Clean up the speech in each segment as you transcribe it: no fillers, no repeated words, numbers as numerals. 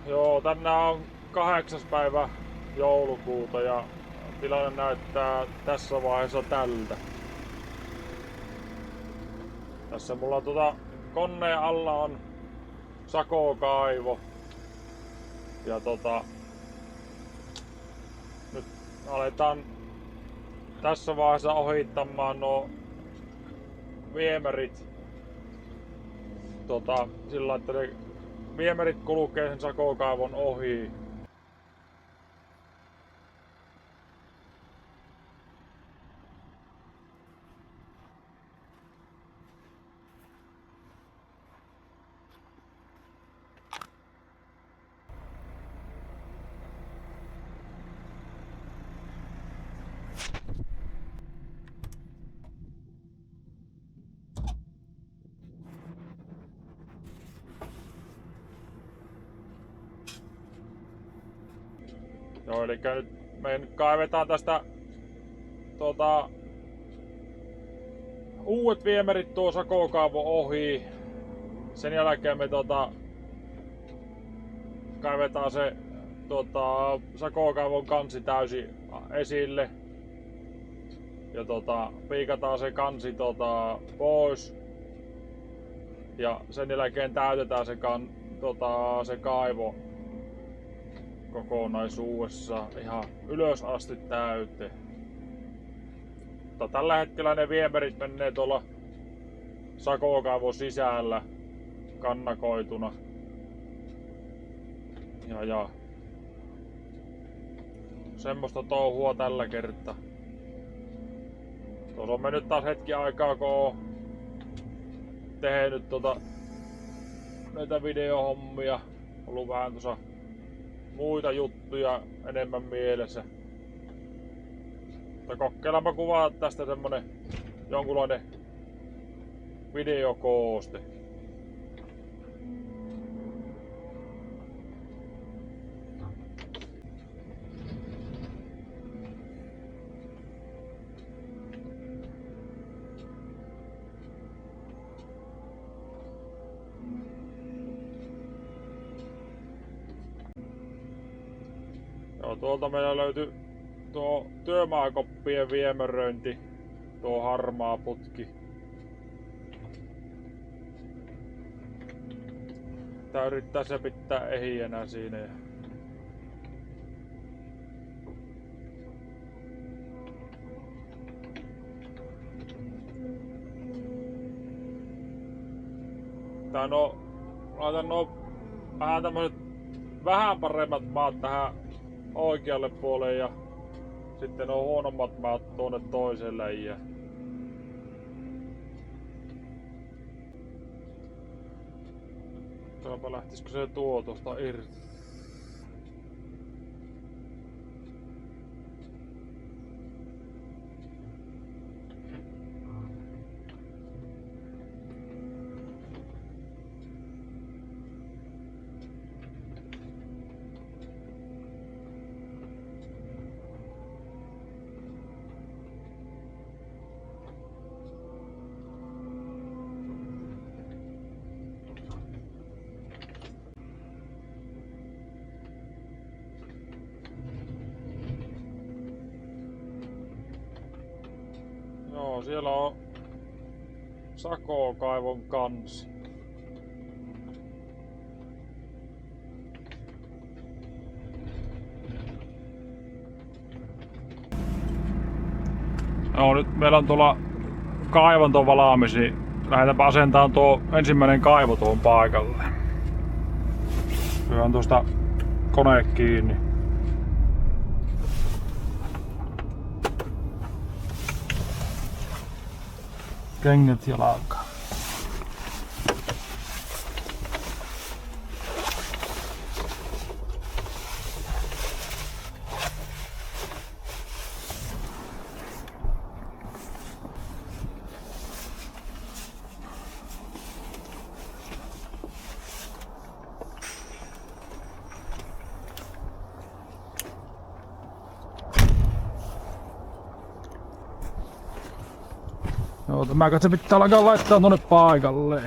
Joo, tänään on 8. päivä joulukuuta ja tilanne näyttää tässä vaiheessa tältä. Tässä mulla koneen alla on sakokaivo. Ja nyt aletaan tässä vaiheessa ohittamaan nuo viemärit. Sillä että ne viemärit kulkee sen sakokaivon ohi. Joo, eli nyt me kaivetaan tästä uudet viemärit tuo sakokaivon ohi. Sen jälkeen me kaivetaan se sakokaivon kansi täysin esille. Ja piikataan se kansi pois. Ja sen jälkeen täytetään se kaivo kokonaisuudessa ihan ylös asti täyteen. Mutta tällä hetkellä ne viemärit menee tuolla sakokaivon sisällä kannakoituna. Ja semmoista touhua tällä kertaa. Tuossa on mennyt taas hetki aikaa, kun oon tehnyt näitä videohommia. Ollut vähän tuossa muita juttuja enemmän mielessä. Mutta kokeillaanpa kuvata tästä semmonen jonkunlainen videokooste. Joo, tuolta meillä löytyi tuo työmaakoppien viemäröinti, tuo harmaa putki. Tää yrittää se pitää ehjänä siinä. Laitan vähän tämmöset vähän paremmat maat tähän oikealle puolelle ja sitten on huonommat maat tuonne toiselle. Ja katsotaanpa lähtisikö se tuosta irti. Joo, siellä on sakokaivon kansi. Joo, nyt meillä on tuolla kaivanto valaamisi. Lähdetäänpä asentamaan tuo ensimmäinen kaivo tuohon paikalle. Lyön tuosta kone kiinni. Kengät jalkaan. Joo, tämä katse pitää alkaa laittaa tonne paikalle.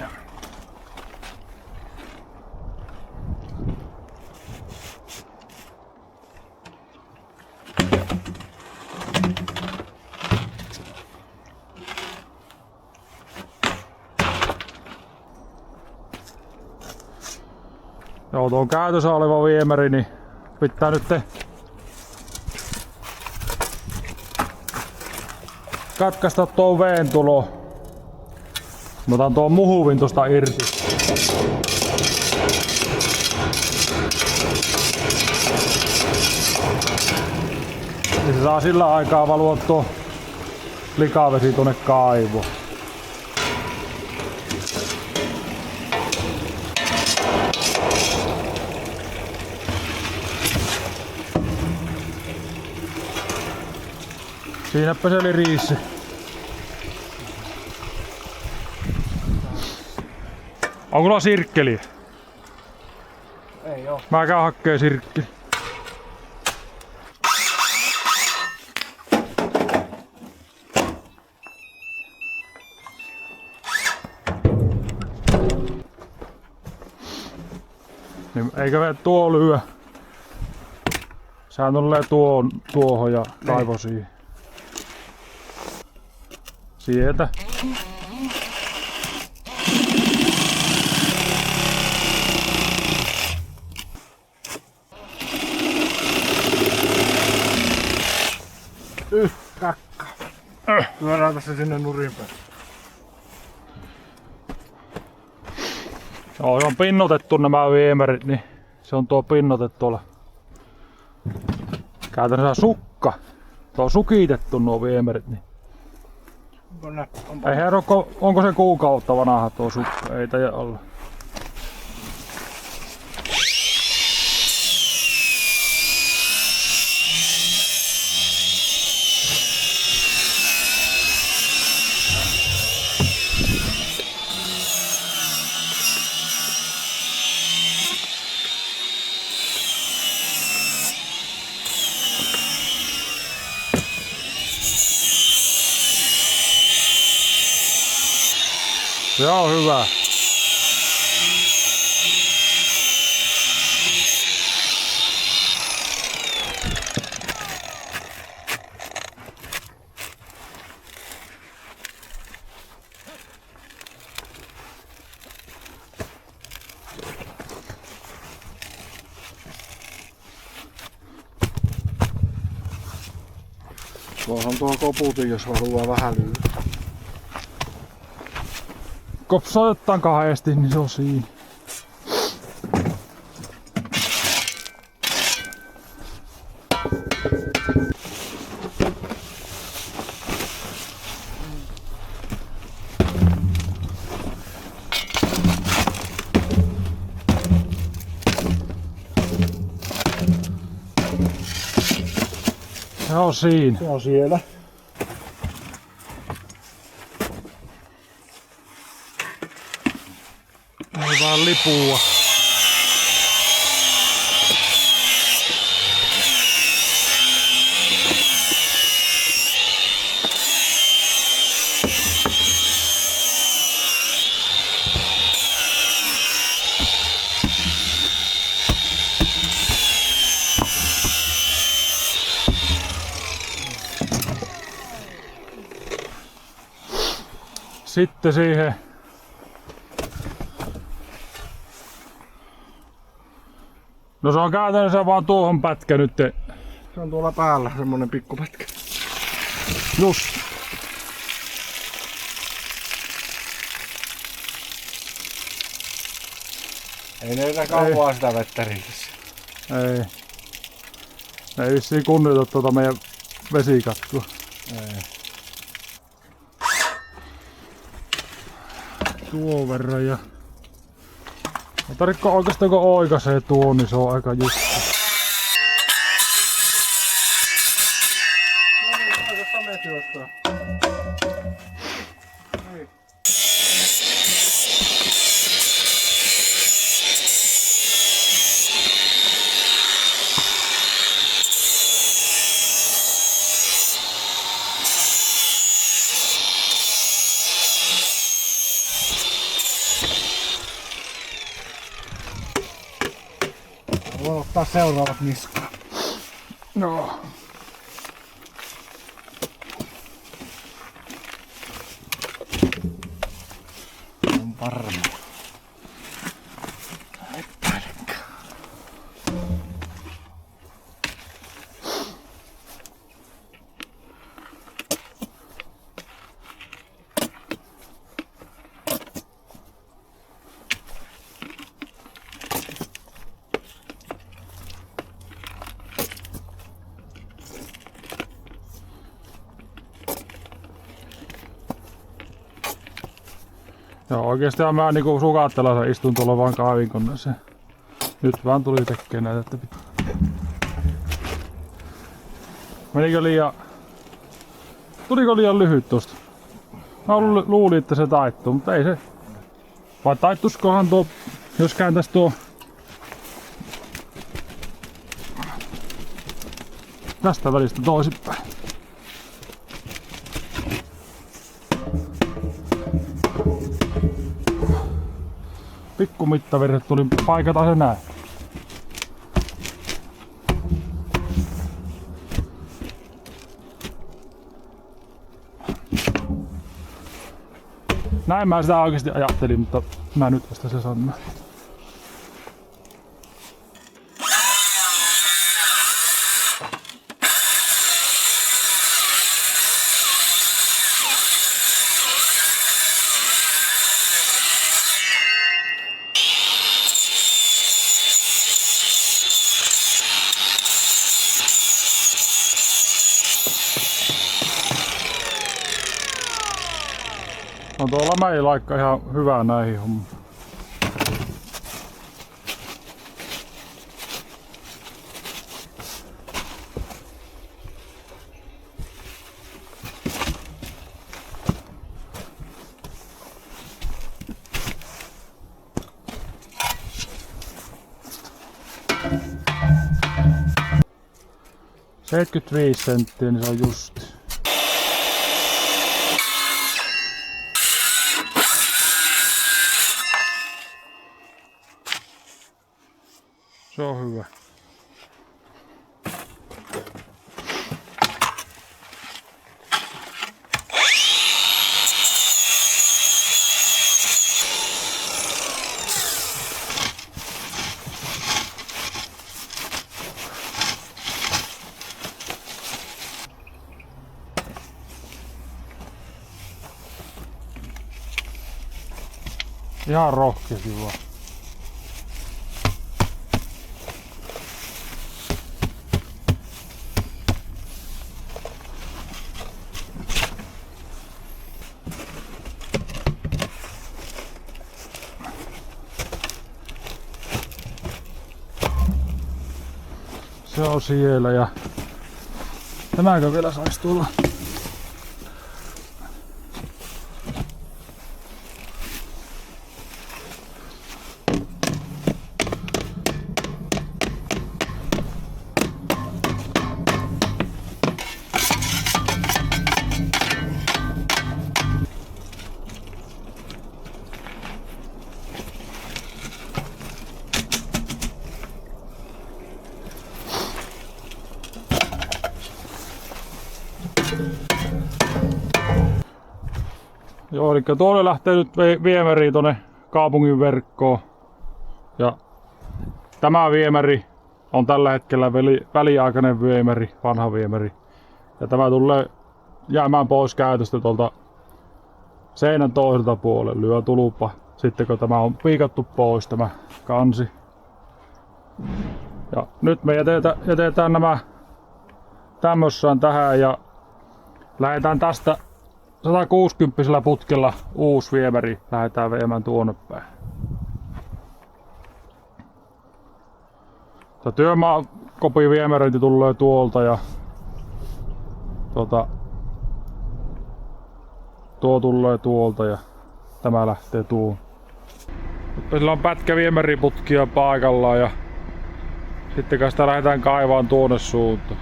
Joo, tuo on käytössä oleva viemäri, niin pitää nyt katkaista tuo veen tulo. Mä otan tuon muhuvin tuosta irti. Niin se saa sillä aikaa valua tuo likavesi tuonne kaivoon. Siinäpä se oli riissi. Onko sulla sirkkeliä? Ei oo. Mä käyn hakkeen sirkkeli. Niin eikä mene tuo lyö. Sehän tulee tuohon ja kaivo siihen. Sieltä. Kakka. Lyödään tässä sinne nurin päin. Joo, se on pinnotettu nämä viemärit, niin se on tuo pinnotettu tuolla. Käytännössä sukka. Tuo on sukitettu nuo viemärit. Niin. Ei herro, onko se kuukautta vanha tuo sukka? Ei taida olla. Se on hyvä. Tuossa on tuo koputin, jos haluaa vähän lyödä. Kopsautetaan kahdesti, niin se on siinä. Se on siinä. Se on siellä. Vaan lipua. Sitten siihen no se on käytännössä vaan tuohon pätkä nyt. Se on tuolla päällä semmonen pikkupätkä. Just. Ei ne enää kauaa sitä vettä riissä. Ei. Ne ei vissiin kunnioita tuota meidän vesikattua. Ei. Tuon verran ja... Tarvitko oikeastaan kun oikaisee tuon, niin se on aika just. Voin ottaa seuraavat niskaan. No. On varma. Epäilekään. Joo, oikeastaan mä niinku sukattelassa istun tuolla vaan kaivinkoneeseen. Nyt vaan tuli tekee näitä, että menikö liian... Tuliko liian lyhyt tosta? Mä luulin, että se taittuu, mutta ei se. Vai taittuskohan tuo, jos kääntäis tuo... Tästä välistä toisinpäin. Pikku mittavirhe tuli paikata se näin. Näin mä sitä oikeesti ajattelin, mutta mä nyt vasta se sanon. No tuo lämäilaikka ihan hyvä näihin hommiin. $75, niin se on just. Se on hyvä. Ihan rohkeasti vaan. Se on siellä ja tämäkö vielä saisi tulla? Joo, eli tuolle lähtee nyt viemäri tonne kaupungin verkkoon. Ja tämä viemäri on tällä hetkellä väliaikainen viemäri, vanha viemäri. Ja tämä tulee jäämään pois käytöstä tuolta seinän toiselta puolelle. Lyö tulppa sitten kun tämä on piikattu pois tämä kansi. Ja nyt me jätetään nämä tämmössään tähän ja lähdetään tästä 160 putkella uusi viemäri lähdetään viemään tuonne päin. Työmaakopin viemäröinti tulee tuolta ja tuo tulee tuolta ja tämä lähtee tuon. Sillä on pätkä viemäriputkia paikallaan ja sitten sitä lähdetään kaivaan tuonne suuntaan.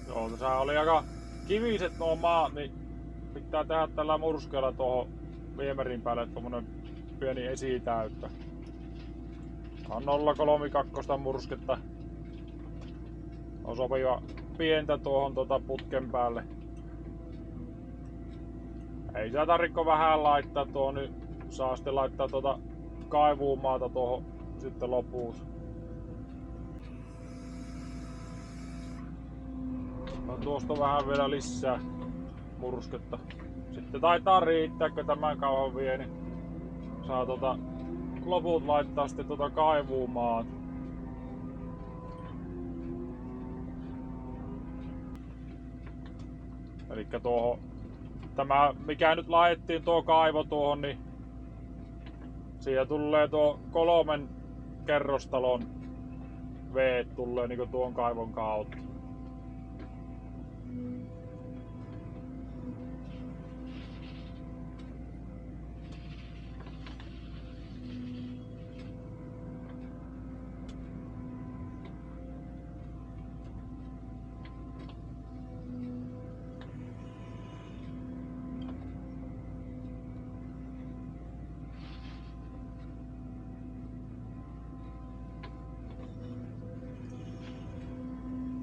Joo, tässä oli aika kiviset nuo maat, niin pitää tehdä tällä murskeella tuohon viemärin päälle tommonen pieni esitäyttä. On 032 mursketta. On sopiva pientä tuohon putken päälle. Ei sitä tarvitse vähän laittaa tuohon, niin saa sitten laittaa kaivuumaata tuohon sitten lopussa. tuosta vähän vielä lisää mursketta. Sitten taitaa riittää, kun tämän kauan vie, niin saa loput laittaa sitten kaivuumaan. Elikkä tuohon, tämä mikä nyt laitettiin tuo kaivo tuohon, niin siihen tulee tuo 3 kerrostalon veet tulee niinku tuon kaivon kautta.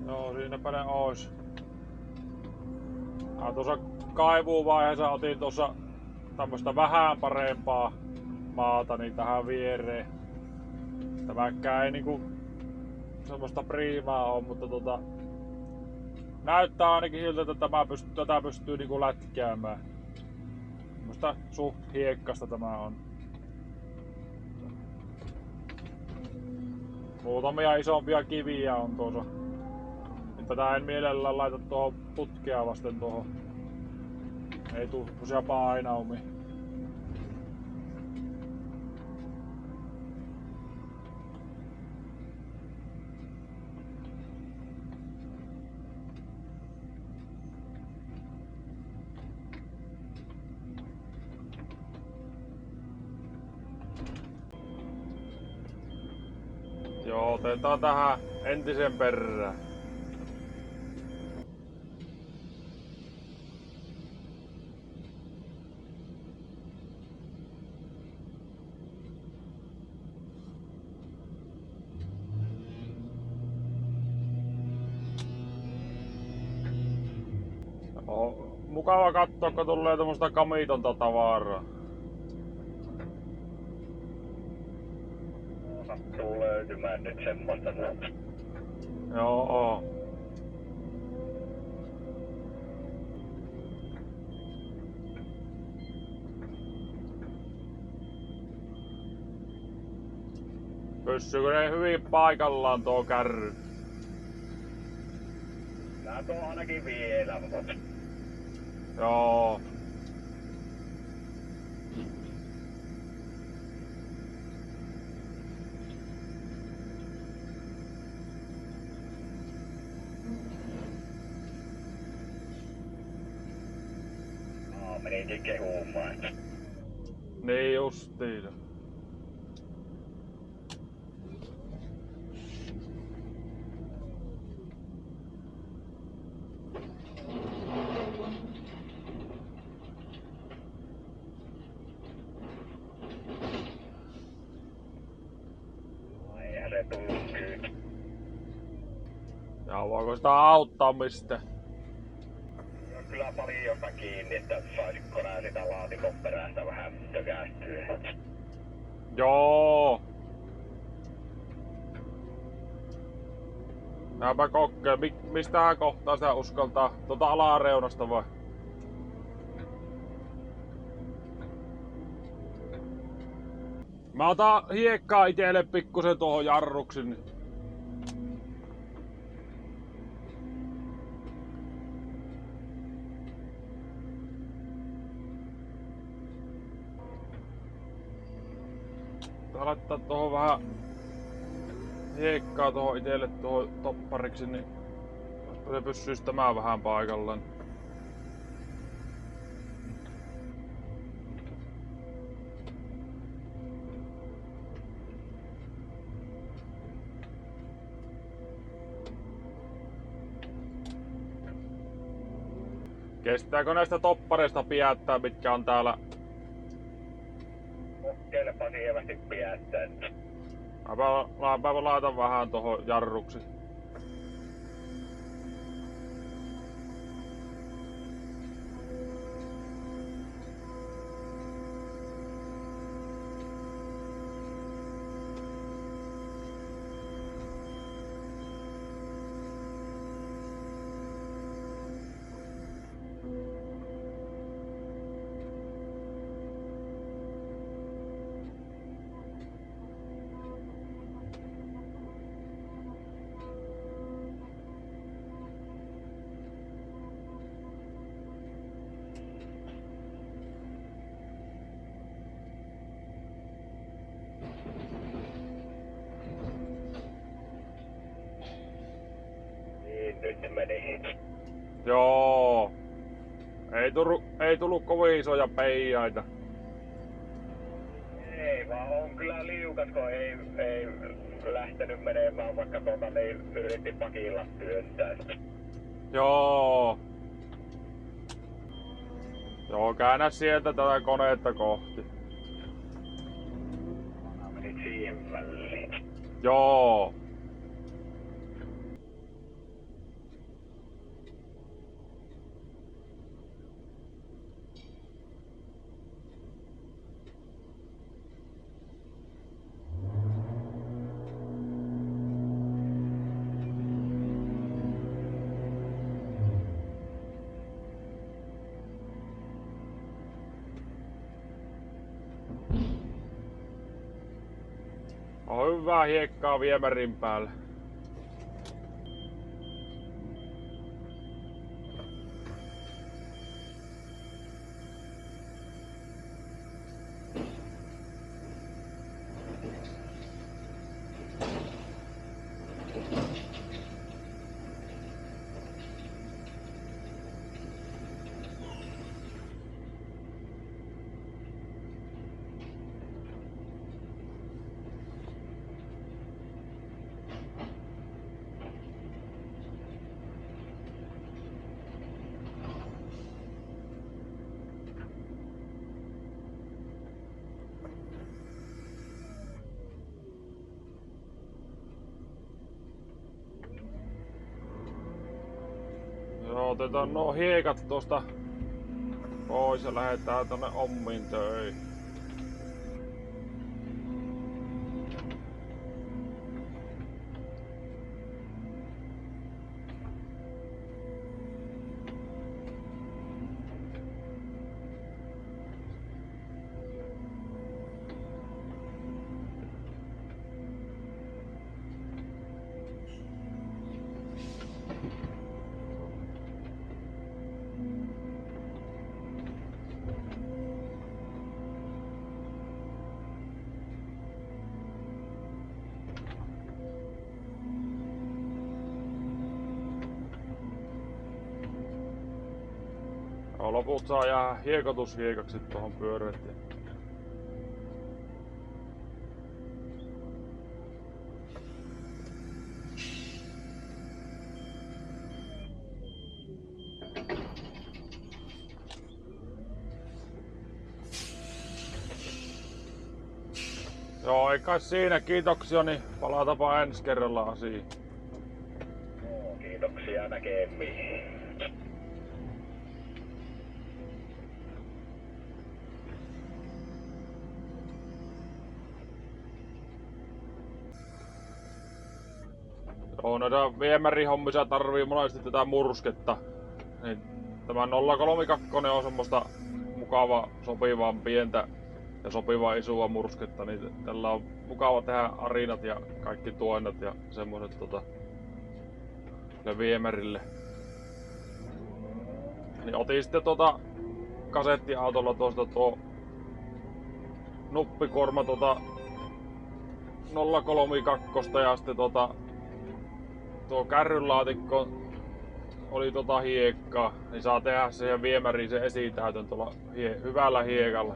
Joo, siinäpä ne ois. Tuossa kaivuvaiheessa otin tuossa tämmöstä vähän parempaa maata niin tähän viereen. Tämäkään ei niinku semmoista priimaa oo, mutta näyttää ainakin siltä, että tätä pystyy niinku lätkäämään. Semmosta suht hiekkasta tämä on. Muutamia isompia kiviä on tuossa. Tätä en mielellään laita tuohon putkea vasten tuohon. Ei tuu semmosia painaumia. Joo, otetaan tähän entisen perään. Mukava katsoa, kun tulee tommoista kamitonta tavaraa. Sattuu löytymään nyt semmoista. Joo. Pysyykö ne hyvin paikallaan tuo kärry? Tää tuo ainakin vielä, mutta Joo. menikin kehumaan. Niin justiin. Eihän se tullut kyllä. Ja voiko sitä auttaa mistä? On kyllä paljosta kiinni, että saisitko nää sitä laatikon perästä vähän tökähtyä. Joo. Näpä kokkeen. Mistä kohtaa sitä uskaltaa? Alareunasta vai? Mä otan hiekkaa itelle pikkusen tuohon jarruksi. Niin. Tää laittaa tuohon vähän hiekkaa tuohon itelle tuohon toppariksi, niin se pysyis tämä vähän paikallaan. Kestääkö näistä toppareista piättää, mitkä on täällä? Kokeilepa sievästi piättää. Mä laitan vähän tohon jarruksi. Joo. Ei tullut kovin isoja peijaita. Ei vaan on kyllä liukas, kun ei lähtenyt menemään, vaikka niin yritti pakilla työntää sitä. Joo. Joo, käännä sieltä tätä koneetta kohti. Mä menin siihen väliin. Joo. On hyvää hiekkaa viemärin päällä. Joo, otetaan nuo hiekat tosta pois ja lähdetään tonne ommiin töihin. Ja loput saa jää hiekotushiekaksi tuohon pyöreettiin. Joo, ei kai siinä. Kiitoksia, niin palatapa ensi kerralla asiaan. Kiitoksia näkemiin. Joo, noita viemärihommissa tarvii monesti tätä mursketta. Niin tämä 032 on semmoista mukavaa, sopivaa pientä ja sopivaa isoa mursketta, niin tällä on mukava tehdä arinat ja kaikki tuonnat ja semmoset viemärille. Niin otin sitten kasettiautolla tuosta tuo nuppikuorma 032 ja sitten tuo kärrynlaatikko oli hiekkaa, niin saa tehdä siihen viemäriin sen esitäytön tuolla hyvällä hiekalla.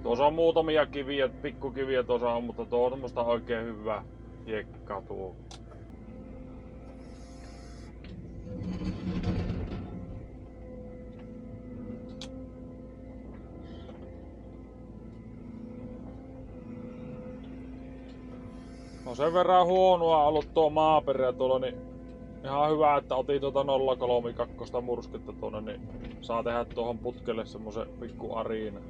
Tuossa on muutamia kiviä, pikkukiviä tuossa on, mutta tuo on semmoista oikein hyvää hiekkaa tuo. No sen verran huonoa ollut tuo maaperä tuolla, niin ihan hyvä, että otin 032 mursketta tuonne, niin saa tehdä tuohon putkelle semmosen pikku ariina.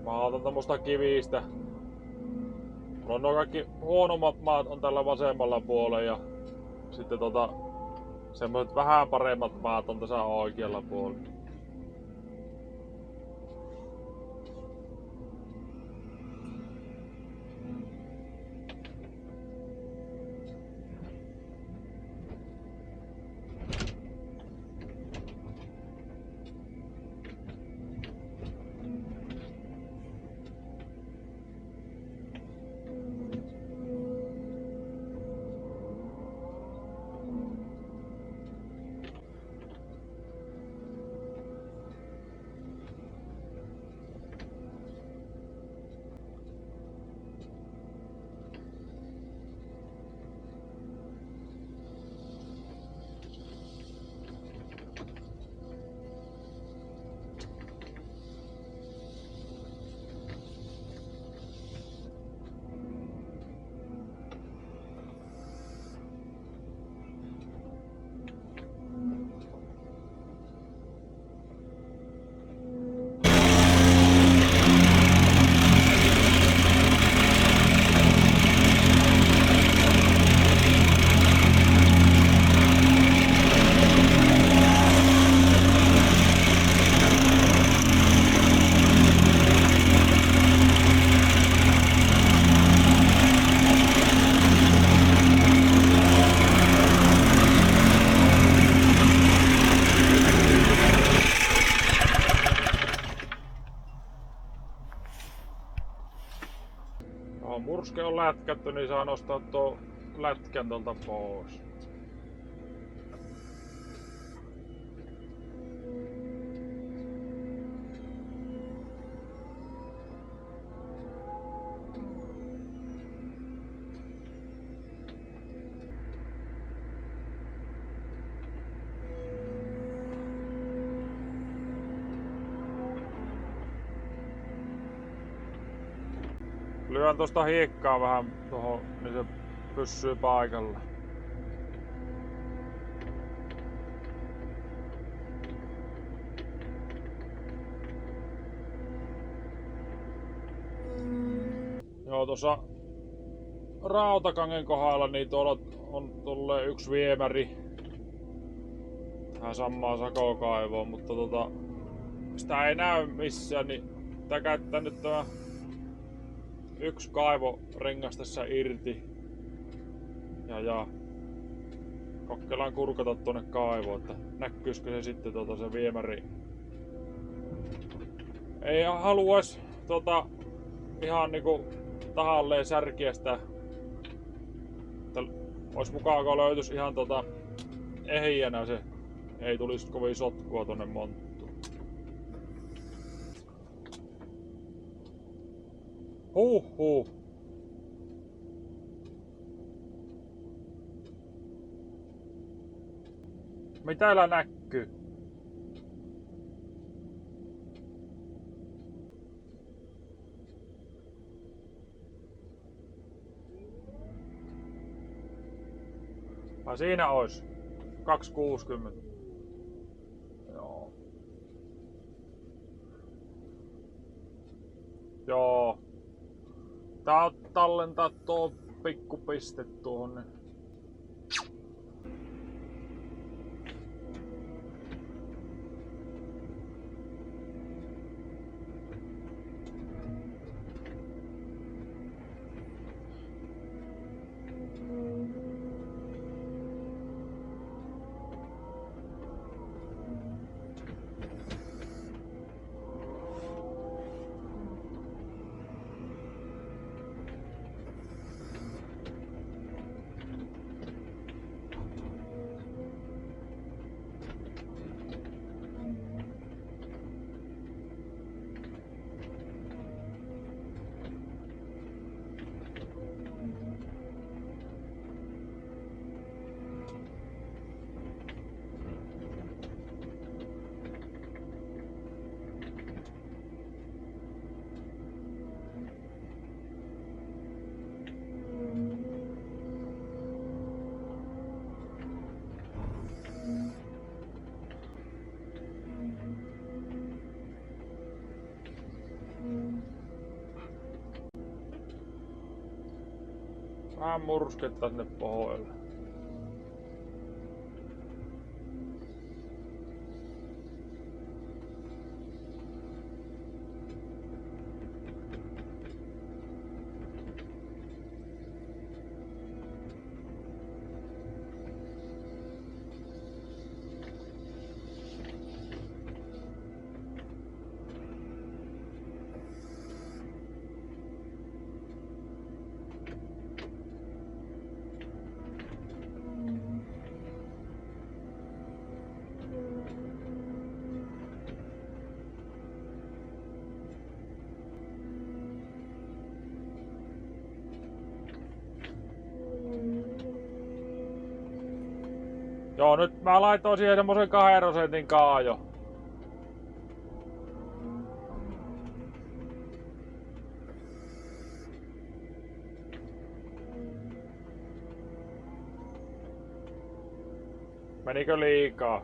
Mä otan tämmöstä kivistä. Mulla on nuo kaikki huonommat maat on tällä vasemmalla puolella ja sitten semmoset vähän paremmat maat on tässä oikealla puolella. purske on lätkätty, niin saa nostaa tuo lätkän tuolta pois. Lyön tosta hiekkaa vähän tuohon, niin se pysyy paikalla. Joo, tuossa Rautakangen kohdalla niin tuolla on tullut yksi viemäri tähän samaan sakokaivoon, mutta sitä ei näy missään, niin tää käyttää nyt tämä yksi kaivo rengas tässä irti. Ja kokeillaan kurkata tuonne kaivoon, että näkyisikö se sitten se viemäri. Ei haluais ihan niinku tahalleen särkiä sitä. Että ois mukaan kun löytys ihan ehjänä se. Ei tulisi kovin sotkua tonne monttuun. Huhhuh. Mitä täällä näkyy? Ai siinä ois 260. Joo. Joo. Tää tallentaa tuo pikkupiste tuohon. Vähän murskettaa sinne pohjalle. Joo, nyt mä laitoin siihen semmosen 2 prosentin kaajo. Menikö liikaa?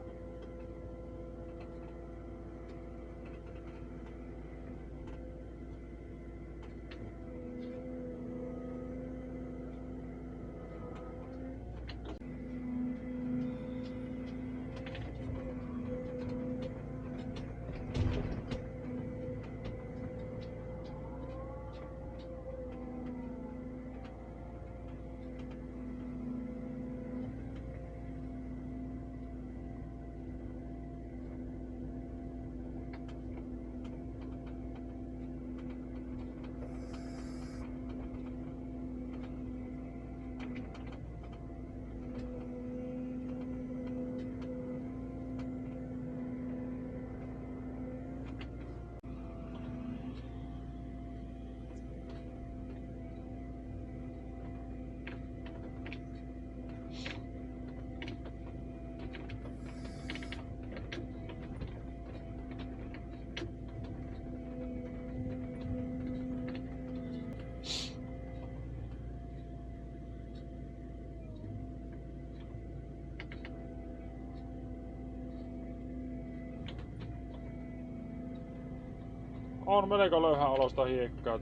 On melko löyhän olosta hiekkaa.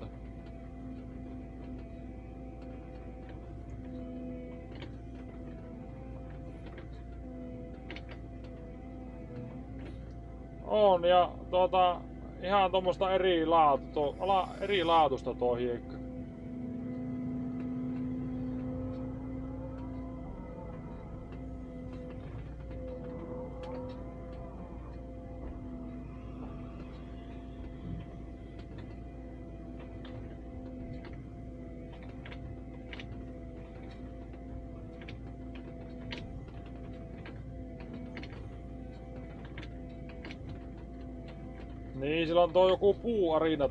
On ja ihan tuommoista eri laatusta tuo hiekka. Niin, sillä on tuo joku puuarina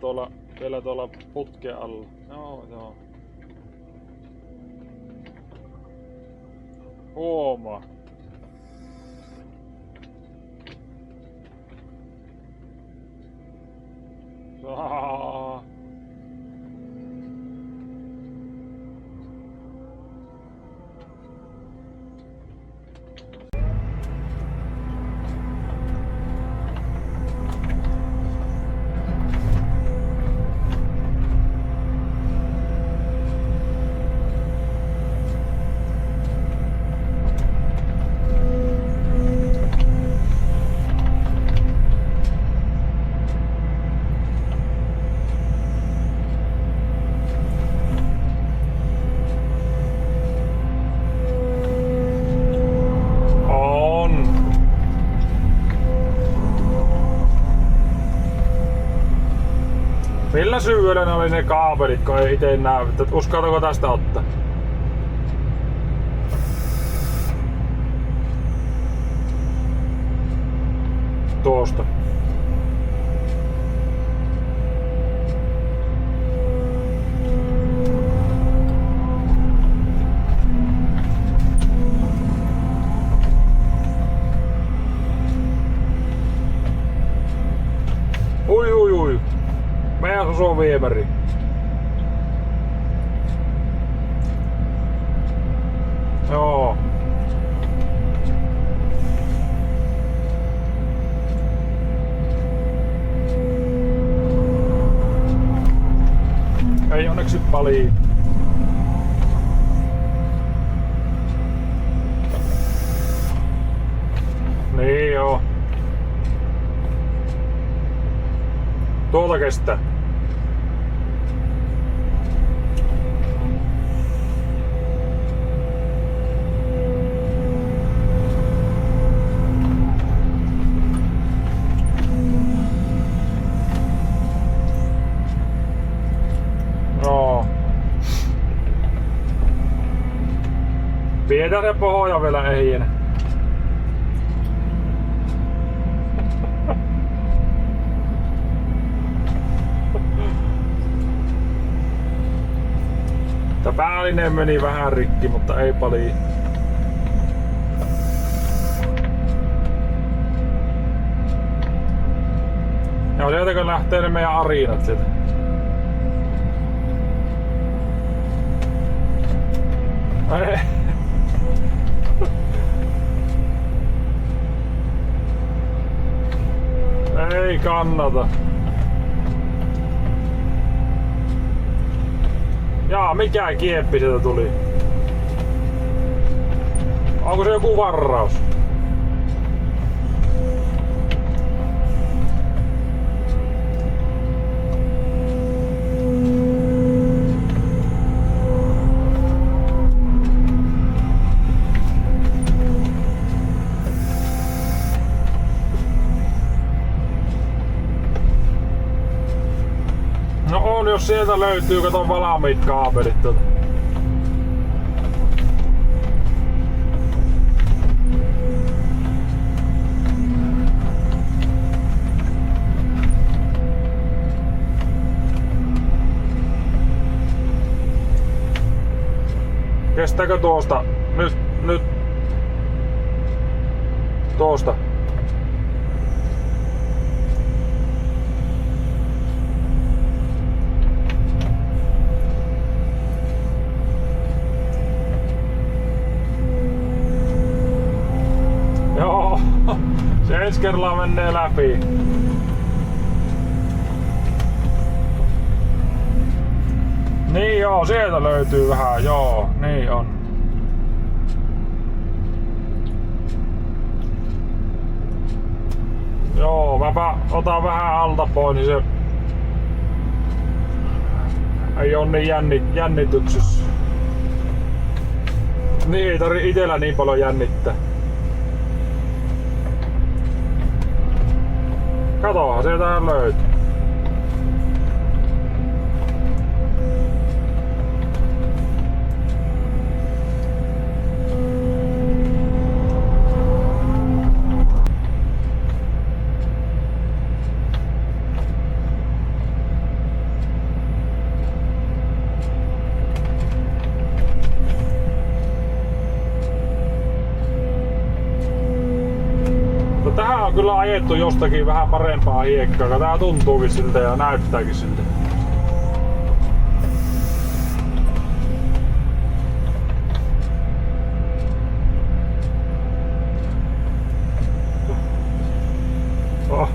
vielä tuolla putken alla. Joo. Huomaa. Millä syydellä ne oli ne kaapelit, kun ei ite näy? Uskaltako tästä ottaa? Tuosta. Ui. Meidän on viemäri. Joo. Ei onneksi paljon. Niin joo. Tuolta kestää. Joo. Pidetään se pohja vielä ehjänä. Tää päällinen meni vähän rikki, mutta ei paljon. Ja sieltäkö lähtee ne meidän arinat sieltä? Ei kannata. Jaa, mikä kieppi sieltä tuli? Onko se joku varraus? No on, jos sieltä löytyy, kato valmiit kaapelit tuota. Kestääkö tuosta? Nyt. Tuosta. Joo, se ensi kerralla menee läpi. Niin joo, sieltä löytyy vähän, joo, niin on. Joo, mäpä otan vähän alta pois, niin se ei oo niin jännityksessä. Niin, ei tarvi itellä niin paljon jännittää. Katohan, sieltähän löytyy. Tähän on kyllä ajettu jostakin vähän parempaa hiekkaa, tää tuntuukin siltä ja näyttääkin siltä. Oh.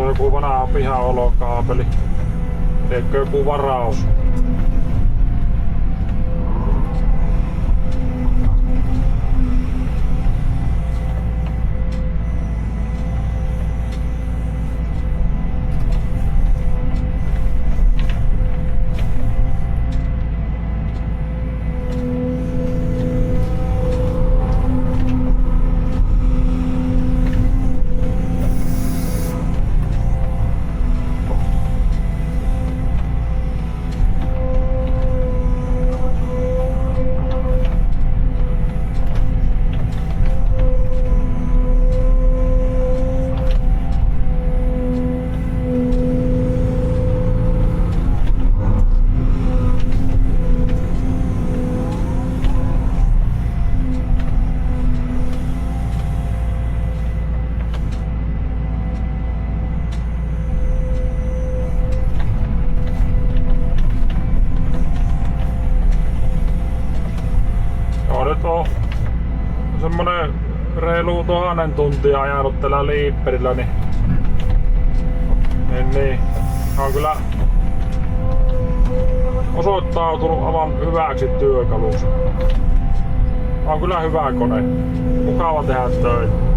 Joku vanha pihaolokaapeli. Teekö joku varaus? Nyt on semmonen reilu 1000 tuntia ajanut tällä liipperillä, niin on kyllä osoittautunut aivan hyväksi työkaluksi. On kyllä hyvä kone. Mukava tehdä töitä.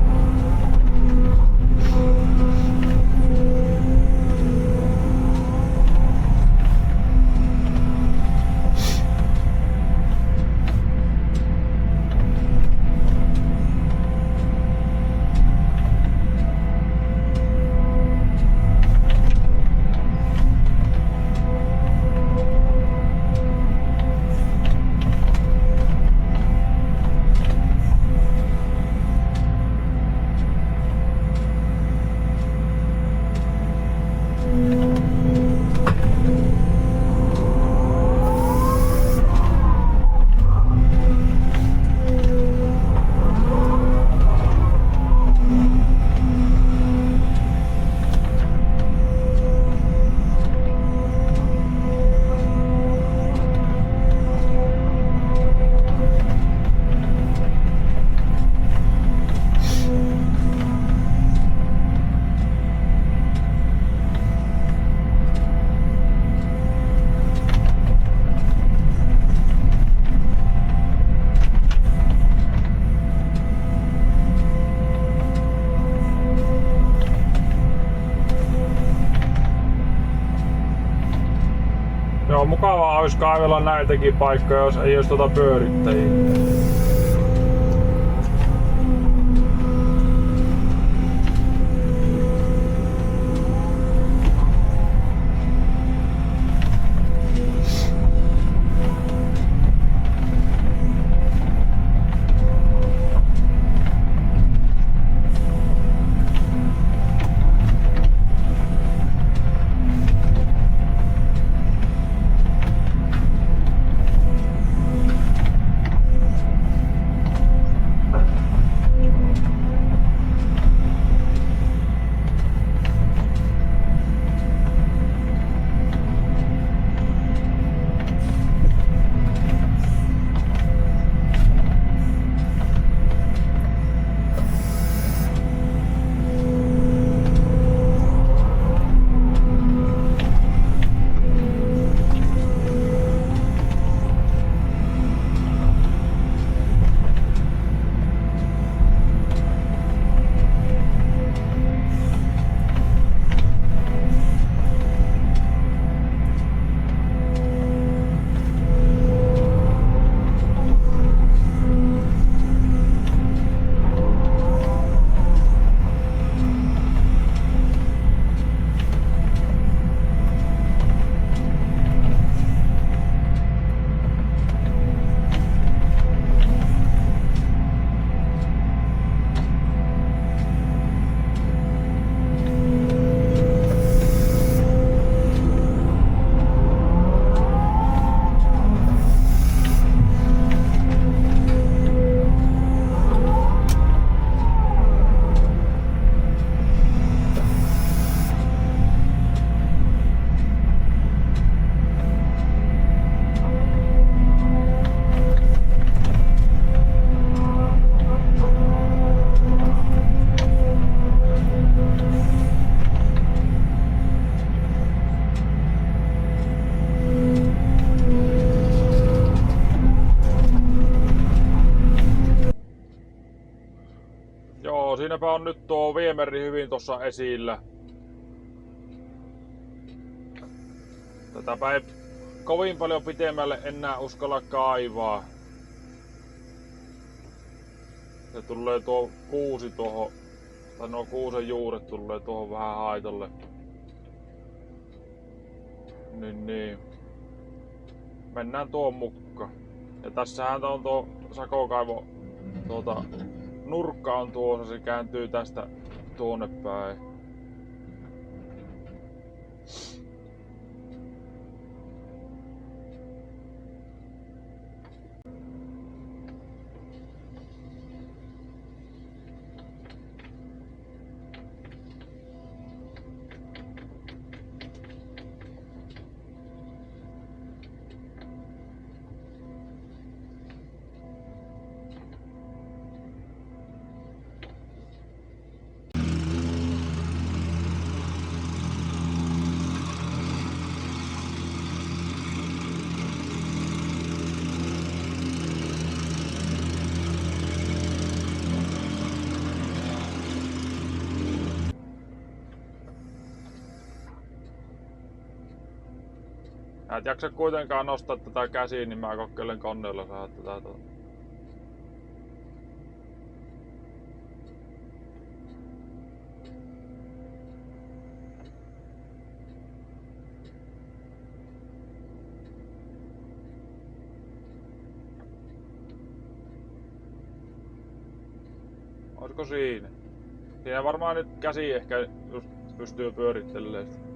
Joo, mukavaa olisi kaivella näitäkin paikkoja, jos ei olisi pyörittäjiä. Siinäpä on nyt tuo viemäri hyvin tuossa esillä. Tätäpä ei kovin paljon pitemmälle enää uskalla kaivaa. Se tulee tuo kuusi tuohon, tai nuo kuusen juuret tulee tuohon vähän haitolle. Niin. Mennään tuon mukaan. Ja tässähän on tuo sakokaivo, nurkka on tuossa, se kääntyy tästä tuonne päin. Et jaksa kuitenkaan nostaa tätä käsiin, niin mä kokeilen koneella saada tätä. Olisiko siinä? Siinä varmaan nyt käsi ehkä just pystyy pyörittelemään sitä.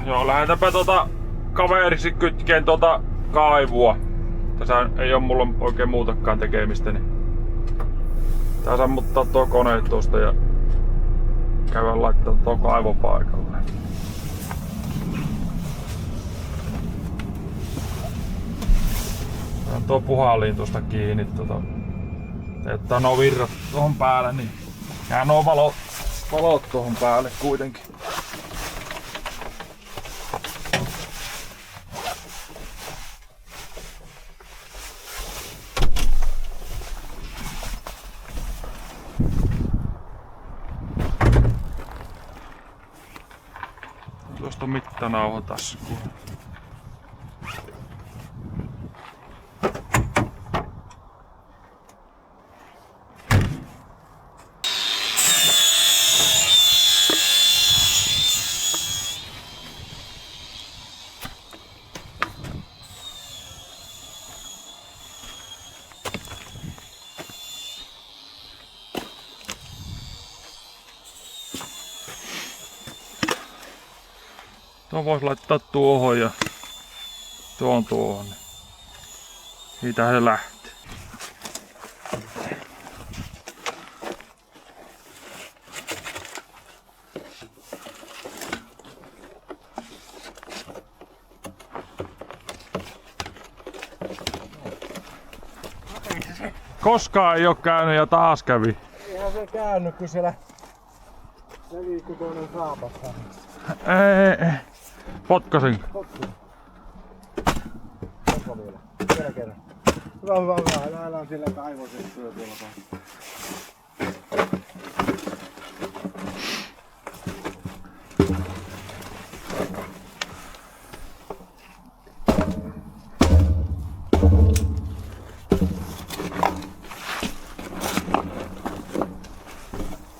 Joo, lähdetäänpä kaveriksi kytkeen kaivua. Tässä ei oo mulla oikein muutakaan tekemistä, niin tää sammuttaa tuo kone tuosta ja käydään laittaa tuo kaivo paikalle. Tää tuo puhalin tuosta kiinni, että nuo virrat tuohon päälle, niin jää nuo valot tuohon päälle kuitenkin. Laittaa nauha taskuun. Tuon voisi laittaa tuohon ja tuohon. Siitä se lähtee. Koskaan ei oo käynyt ja taas kävi. Eihän se käynyt, kun siellä nelikutoinen saapassa. Ei. Potkasin. Onko vielä? Vielä kerran. Hyvä. Älä sillä kaivoset syö tuolla päin.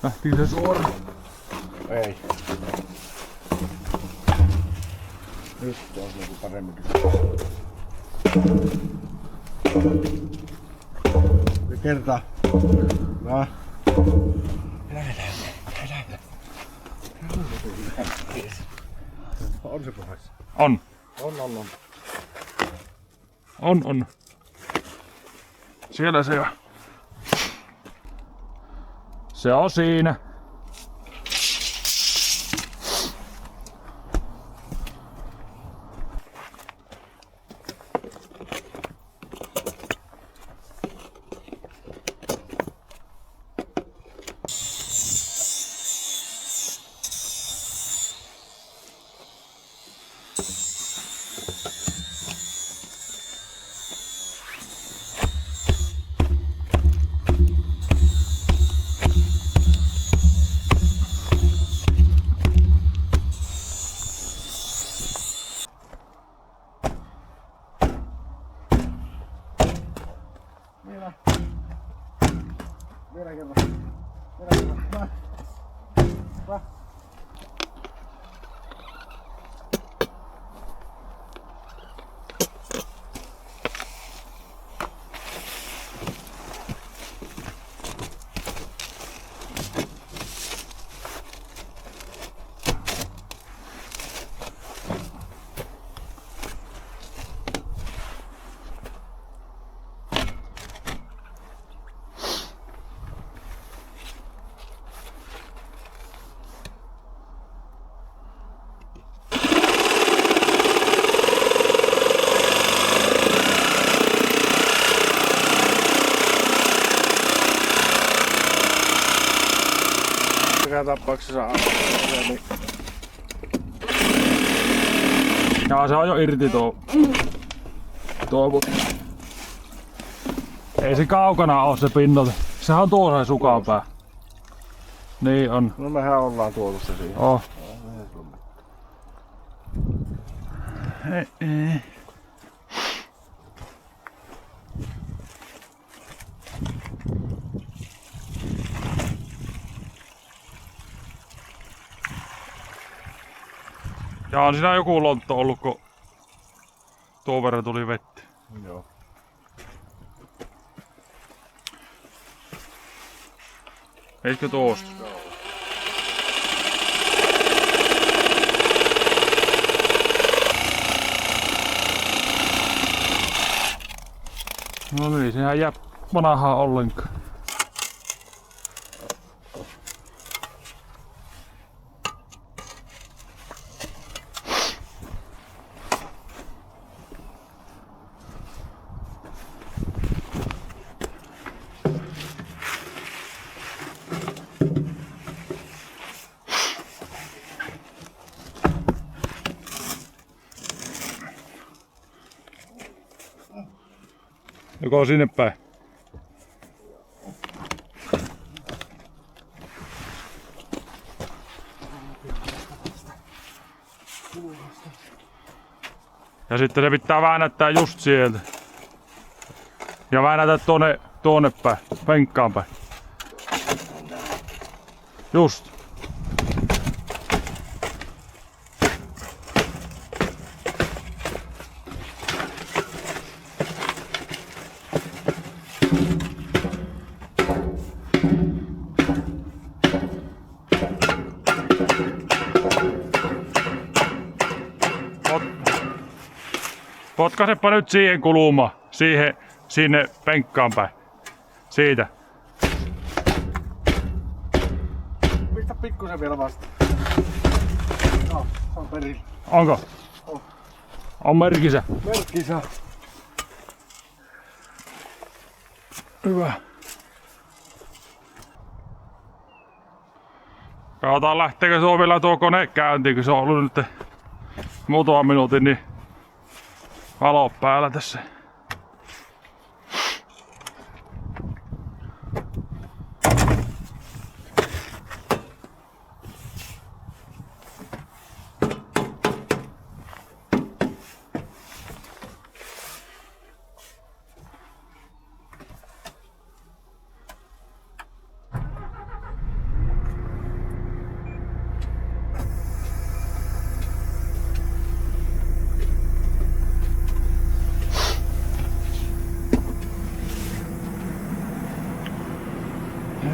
Lähti se suoraan. Ei. Nyt on joku paremminkin. Se kertaa. No. On se puheessa. On. On. On. Siellä se on. Se on siinä. Vielä kerran. Hyvä. Joka tapauksessa niin Jaa, se on jo irti tuo. Ei se kaukana oo se pinnalta. Sehän on tuossa sukan pää. Niin on. no mehän ollaan tuotu se siihen. Oh. Ja on siinä joku lontto ollut, kun tuon verran tuli vettä. Joo. Eikö tuosta? No niin, sehän jää vanhaa ollenkaan. Joko sinne päin? Ja sitten se pitää väännättää just sieltä. Ja väännätä tuonne päin, penkkaan päin. Just. Potkaisepa nyt siihen kulumaan. Sinne penkkaan päin. Siitä. Pistä pikkusen vielä vasta. No, on perillä. Onko? On. On merkisä. Merkkisä. Hyvä. Katsotaan lähteekö se vielä tuo kone käyntiin, kun se on ollut nyt muutaman minuutin niin valo päällä tässä.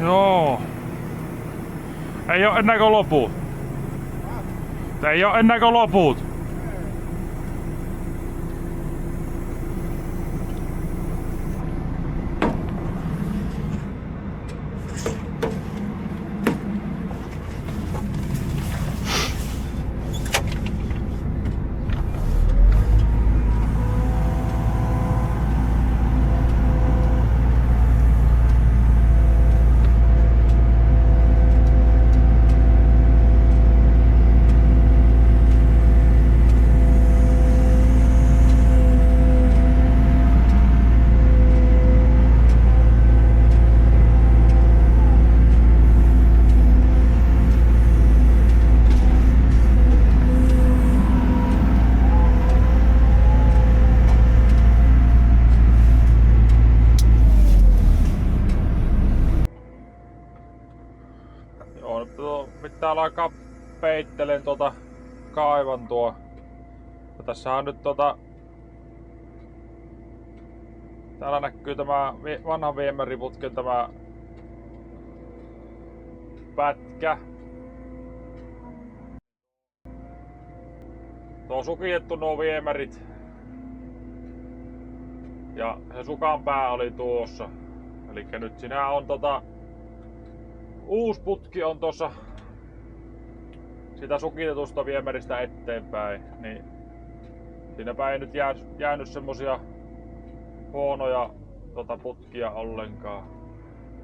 Joo. Ei oo ennen kuin loput. Ei oo ennen kuin loput. Pitää alkaa peittelen kaivantoa. Ja tässä on nyt täällä näkyy tämä vanhan viemäriputken tämä pätkä. Tuo on sukitettu nuo viemärit. Ja se sukan pää oli tuossa. Elikkä nyt siinä on uusi putki on tuossa sitä sukitetusta viemäristä eteenpäin, niin siinäpä ei nyt jäänyt semmosia huonoja putkia ollenkaan.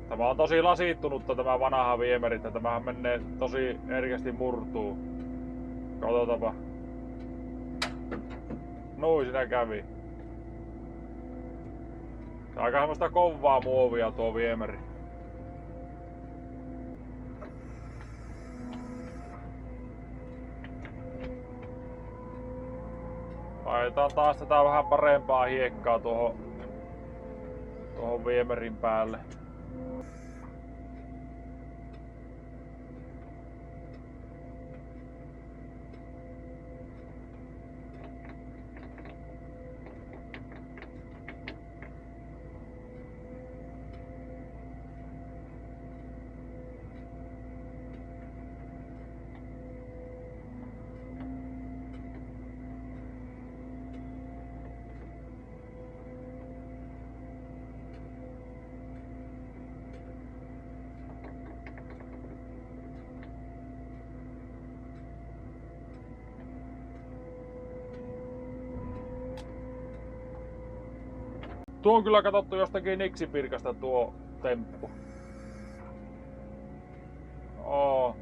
Tämä on tosi lasittunutta tämä vanha viemäri, että tämähän menee tosi herkästi murtuu. Katsotaanpa. Noin siinä kävi. Aika semmoista kovaa muovia tuo viemäri. Laitetaan taas tätä vähän parempaa hiekkaa tuohon viemärin päälle. Tuo on kyllä katsottu jostakin Nixipirkasta tuo temppu. Oo.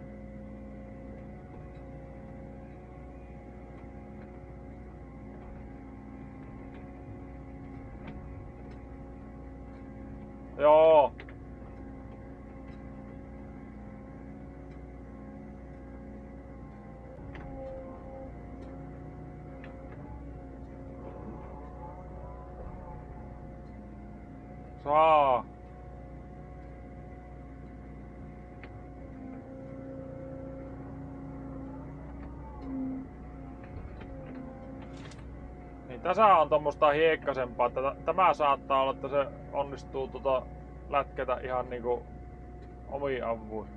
Joo. Saa. Niin tässä on tommosta hiekkasempaa, että tämä saattaa olla, että se onnistuu lätkätä ihan niinku omiin avuin.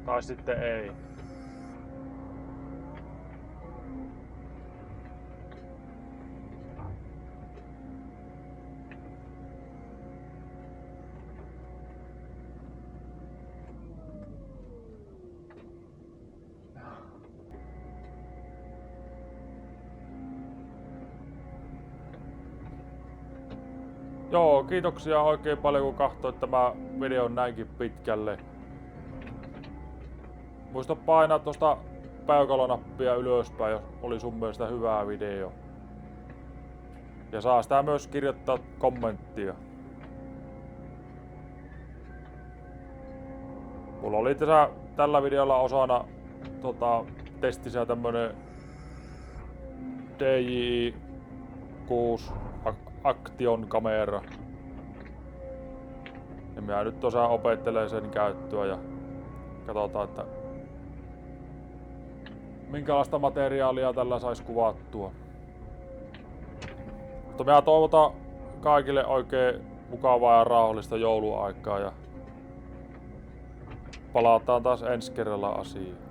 Tai sitten ei. Joo, kiitoksia oikein paljon kun katsoit tämä video näinkin pitkälle. Muista painaa tuosta peukalonappia ylöspäin, jos oli sun mielestä hyvää video. Ja saa sitä myös kirjoittaa kommenttia. Mulla oli tässä tällä videolla osana testissä tämmönen DJI-6 Action kamera. Ja minä nyt tosiaan opettelen sen käyttöä ja katsotaan, että minkälaista materiaalia tällä sais kuvattua. Mutta minä toivotan kaikille oikein mukavaa ja rauhallista jouluaikaa ja palataan taas ensi kerralla asiaan.